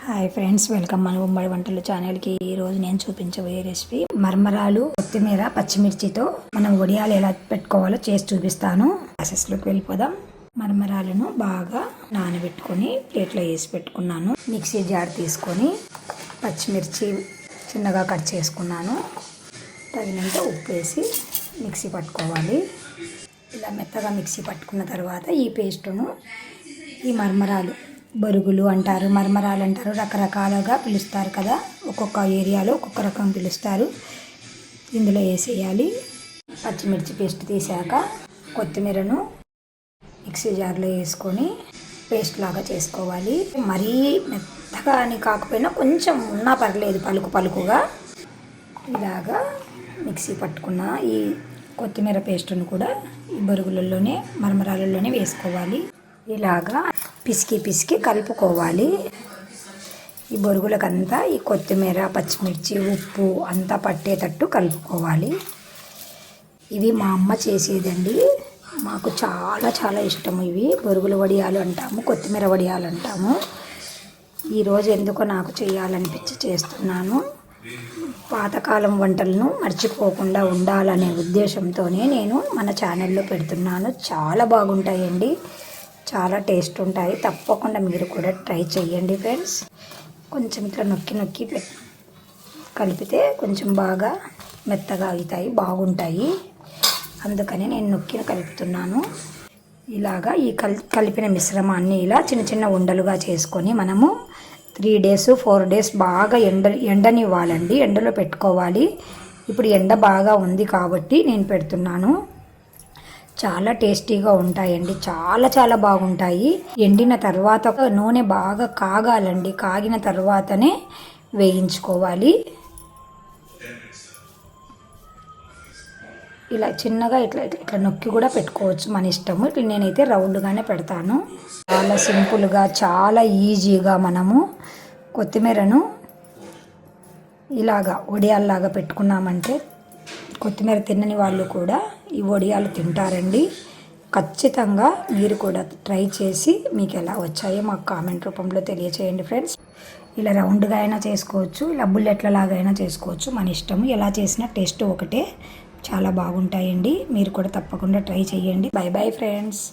Hi friends, welcome మన ఉమ్మడి వంటలు ఛానల్కి. ఈరోజు నేను చూపించబోయే రెసిపీ మరమరాలు, కొత్తిమీర, పచ్చిమిర్చితో మనం వడియాలు ఎలా పెట్టుకోవాలో చేసి చూపిస్తాను. ప్రాసెస్లోకి వెళ్ళిపోదాం. మరమరాలను బాగా నానబెట్టుకొని ప్లేట్లో వేసి పెట్టుకున్నాను. మిక్సీ జార్ తీసుకొని పచ్చిమిర్చి చిన్నగా కట్ చేసుకున్నాను. తగినంత ఉప్పు వేసి మిక్సీ పట్టుకోవాలి. ఇలా మెత్తగా మిక్సీ పట్టుకున్న తర్వాత ఈ పేస్టును ఈ మరమరాలు, బొరుగులు అంటారు, మరమరాలు అంటారు, రకరకాలుగా పిలుస్తారు కదా, ఒక్కొక్క ఏరియాలో ఒక్కొక్క రకం పిలుస్తారు. ఇందులో వేసేయాలి. పచ్చిమిర్చి పేస్ట్ తీసాక కొత్తిమీరను మిక్సీ జార్లో వేసుకొని పేస్ట్ లాగా చేసుకోవాలి. మరీ మెత్తగా అని కాకపోయినా కొంచెం ఉన్నా పర్లేదు, పలుకు పలుకుగా. ఇలాగా మిక్సీ పట్టుకున్న ఈ కొత్తిమీర పేస్టును కూడా ఈ బొరుగులలోనే, మరమరాలలోనే వేసుకోవాలి. ఇలాగా పిసికి పిసికి కలుపుకోవాలి. ఈ బొరుగులకంతా ఈ కొత్తిమీర, పచ్చిమిర్చి, ఉప్పు అంతా పట్టేటట్టు కలుపుకోవాలి. ఇవి మా అమ్మ చేసేదండి. మాకు చాలా చాలా ఇష్టము. ఇవి బొరుగుల వడియాలు అంటాము, కొత్తిమీర వడియాలు అంటాము. ఈరోజు ఎందుకో నాకు చేయాలనిపించి చేస్తున్నాను. పాతకాలం వంటలను మర్చిపోకుండా ఉండాలనే ఉద్దేశంతోనే నేను మన ఛానల్లో పెడుతున్నాను. చాలా బాగుంటాయండి, చాలా టేస్ట్ ఉంటాయి. తప్పకుండా మీరు కూడా ట్రై చేయండి ఫ్రెండ్స్. కొంచెం ఇట్లా నొక్కి నొక్కి కలిపితే కొంచెం బాగా మెత్తగా అవుతాయి, బాగుంటాయి. అందుకని నేను నొక్కి కలుపుతున్నాను. ఇలాగా ఈ కలిపిన మిశ్రమాన్ని ఇలా చిన్న చిన్న ఉండలుగా చేసుకొని మనము 3 days 4 days బాగా ఎండనివ్వాలండి. ఎండలో పెట్టుకోవాలి. ఇప్పుడు ఎండ బాగా ఉంది కాబట్టి నేను పెడుతున్నాను. చాలా టేస్టీగా ఉంటాయండి, చాలా చాలా బాగుంటాయి. ఎండిన తర్వాత నూనె బాగా కాగాలండి. కాగిన తర్వాతనే వేయించుకోవాలి. ఇలా చిన్నగా ఇట్లా ఇట్లా నొక్కి కూడా పెట్టుకోవచ్చు, మన ఇష్టము. ఇట్లా నేనైతే రౌండ్గానే పెడతాను. చాలా సింపుల్గా, చాలా ఈజీగా మనము కొత్తిమీరను ఇలాగా వడియాల్లాగా పెట్టుకున్నామంటే కొత్తిమీర తినని వాళ్ళు కూడా ఈ వడియాలు తింటారండి. ఖచ్చితంగా మీరు కూడా ట్రై చేసి మీకు ఎలా వచ్చాయో మాకు కామెంట్ రూపంలో తెలియచేయండి ఫ్రెండ్స్. ఇలా రౌండ్గా అయినా చేసుకోవచ్చు, ఇలా బుల్లెట్లలాగా అయినా చేసుకోవచ్చు, మన ఇష్టము. ఎలా చేసినా టేస్ట్ ఒకటే. చాలా బాగుంటాయండి. మీరు కూడా తప్పకుండా ట్రై చేయండి. By bye friends.